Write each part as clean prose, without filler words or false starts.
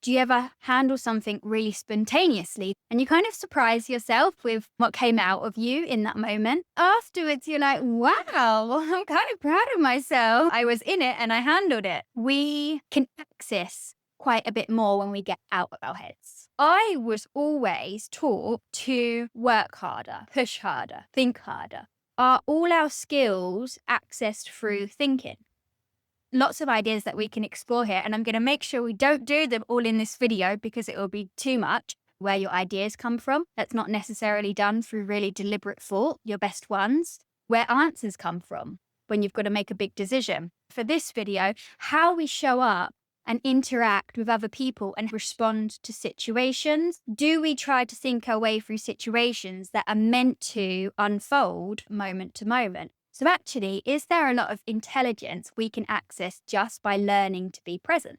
Do you ever handle something really spontaneously and you kind of surprise yourself with what came out of you in that moment? Afterwards, you're like, wow, I'm kind of proud of myself. I was in it and I handled it. We can access quite a bit more when we get out of our heads. I was always taught to work harder, push harder, think harder. Are all our skills accessed through thinking? Lots of ideas that we can explore here. And I'm going to make sure we don't do them all in this video because it will be too much. Where your ideas come from, that's not necessarily done through really deliberate thought, your best ones. Where answers come from when you've got to make a big decision. For this video, how we show up and interact with other people and respond to situations. Do we try to think our way through situations that are meant to unfold moment to moment? So actually, is there a lot of intelligence we can access just by learning to be present?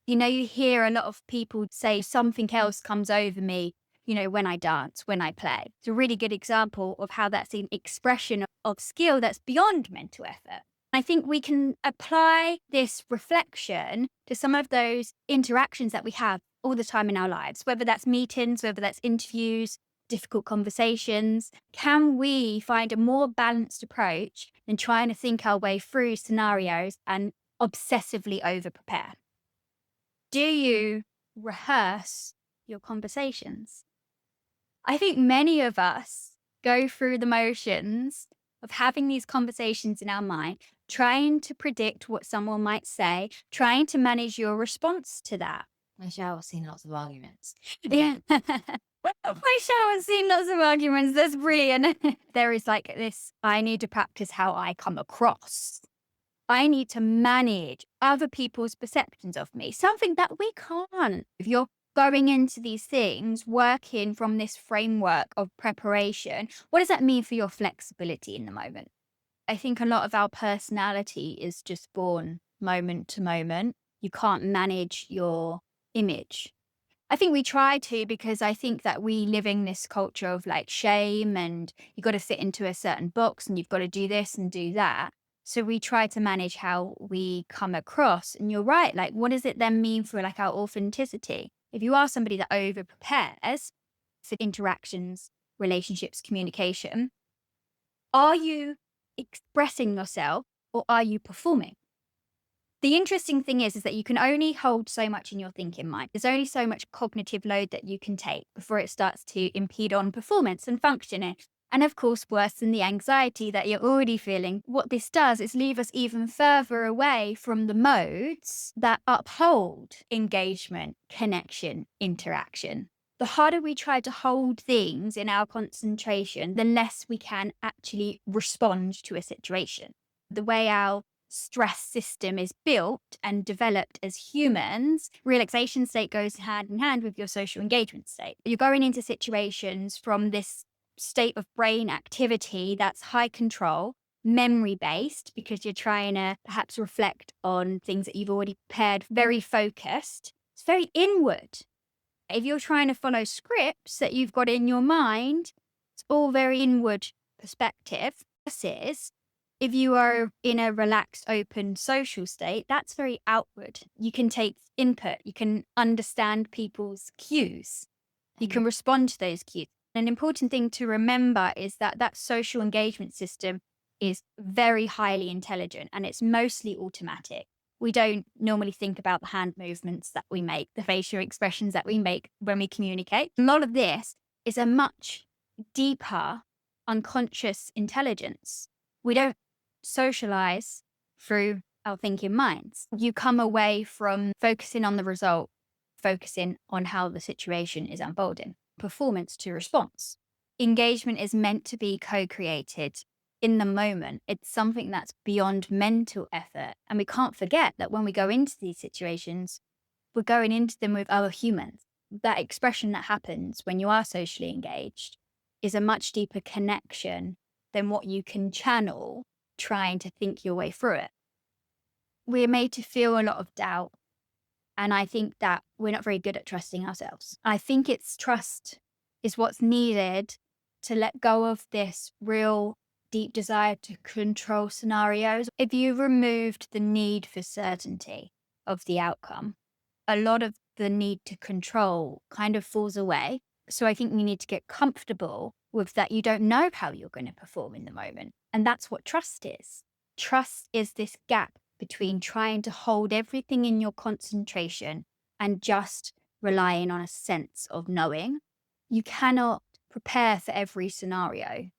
You hear a lot of people say something else comes over me, when I dance, when I play. It's a really good example of how that's an expression of skill that's beyond mental effort. I think we can apply this reflection to some of those interactions that we have all the time in our lives, whether that's meetings, whether that's interviews, difficult conversations. Can we find a more balanced approach than trying to think our way through scenarios and obsessively over prepare? Do you rehearse your conversations? I think many of us go through the motions of having these conversations in our mind, trying to predict what someone might say, trying to manage your response to that. Wish I was seeing lots of arguments. Yeah. I shall have seen lots of arguments. That's brilliant. There is like this I need to practice how I come across. I need to manage other people's perceptions of me, something that we can't. If you're going into these things, working from this framework of preparation, what does that mean for your flexibility in the moment? I think a lot of our personality is just born moment to moment. You can't manage your image. I think we try to because I think that we live in this culture of like shame and you got to fit into a certain box and you've got to do this and do that. So we try to manage how we come across. And you're right. Like, what does it then mean for like our authenticity? If you are somebody that over prepares for interactions, relationships, communication, are you expressing yourself or are you performing? The interesting thing is that you can only hold so much in your thinking mind. There's only so much cognitive load that you can take before it starts to impede on performance and functioning. And of course, worse than the anxiety that you're already feeling, what this does is leave us even further away from the modes that uphold engagement, connection, interaction. The harder we try to hold things in our concentration, the less we can actually respond to a situation. The way our stress system is built and developed as humans, relaxation state goes hand in hand with your social engagement state. You're going into situations from this state of brain activity that's high control, memory based, because you're trying to perhaps reflect on things that you've already prepared, very focused. It's very inward. If you're trying to follow scripts that you've got in your mind, it's all very inward perspective. Versus if you are in a relaxed, open social state, that's very outward. You can take input, you can understand people's cues, you can And respond to those cues. An important thing to remember is that that social engagement system is very highly intelligent and it's mostly automatic. We don't normally think about the hand movements that we make, the facial expressions that we make when we communicate. A lot of this is a much deeper unconscious intelligence. We don't socialize through our thinking minds. You come away from focusing on the result, focusing on how the situation is unfolding, performance to response. Engagement is meant to be co created in the moment. It's something that's beyond mental effort. And we can't forget that when we go into these situations, we're going into them with other humans. That expression that happens when you are socially engaged is a much deeper connection than what you can channel trying to think your way through it. We're made to feel a lot of doubt. And I think that we're not very good at trusting ourselves. I think it's trust is what's needed to let go of this real deep desire to control scenarios. If you removed the need for certainty of the outcome, a lot of the need to control kind of falls away. So I think you need to get comfortable with that you don't know how you're going to perform in the moment. And that's what trust is. Trust is this gap between trying to hold everything in your concentration and just relying on a sense of knowing. You cannot prepare for every scenario.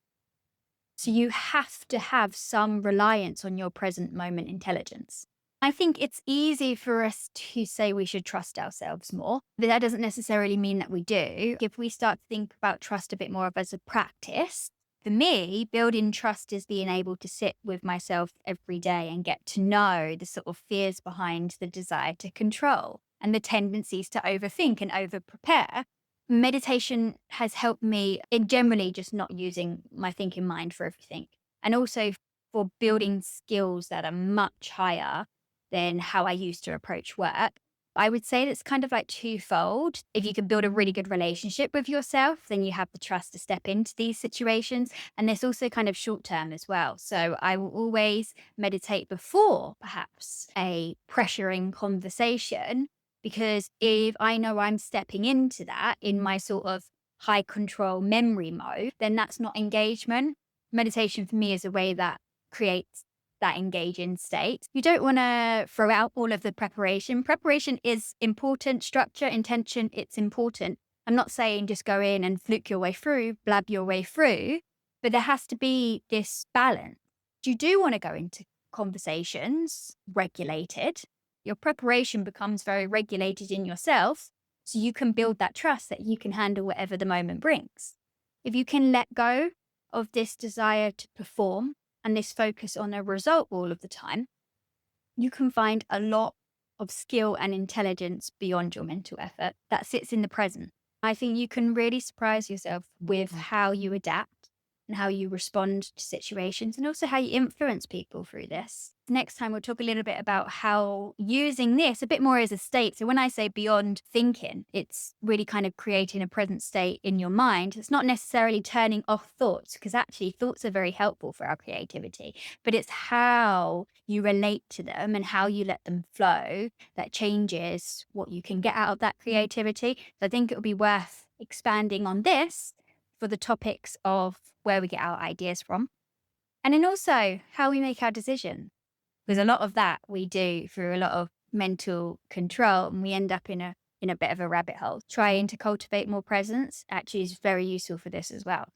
So you have to have some reliance on your present moment intelligence. I think it's easy for us to say we should trust ourselves more, but that doesn't necessarily mean that we do. If we start to think about trust a bit more of as a practice, for me, building trust is being able to sit with myself every day and get to know the sort of fears behind the desire to control and the tendencies to overthink and over prepare. Meditation has helped me in generally just not using my thinking mind for everything. And also for building skills that are much higher than how I used to approach work. I would say that's kind of like twofold. If you can build a really good relationship with yourself, then you have the trust to step into these situations. And there's also kind of short term as well. So I will always meditate before perhaps a pressuring conversation, because if I know I'm stepping into that in my sort of high control memory mode, then that's not engagement. Meditation for me is a way that creates that engaging state. You don't want to throw out all of the preparation. Preparation is important, structure, intention, it's important. I'm not saying just go in and fluke your way through, blab your way through, but there has to be this balance. You do want to go into conversations regulated. Your preparation becomes very regulated in yourself, so you can build that trust that you can handle whatever the moment brings. If you can let go of this desire to perform and this focus on a result all of the time, you can find a lot of skill and intelligence beyond your mental effort that sits in the present. I think you can really surprise yourself with how you adapt and how you respond to situations and also how you influence people through this. Next time, we'll talk a little bit about how using this a bit more as a state. So when I say beyond thinking, it's really kind of creating a present state in your mind. It's not necessarily turning off thoughts, because actually thoughts are very helpful for our creativity, but it's how you relate to them and how you let them flow that changes what you can get out of that creativity. So I think it would be worth expanding on this for the topics of where we get our ideas from, and then also how we make our decisions. Because a lot of that we do through a lot of mental control, and we end up in a bit of a rabbit hole. Trying to cultivate more presence actually is very useful for this as well.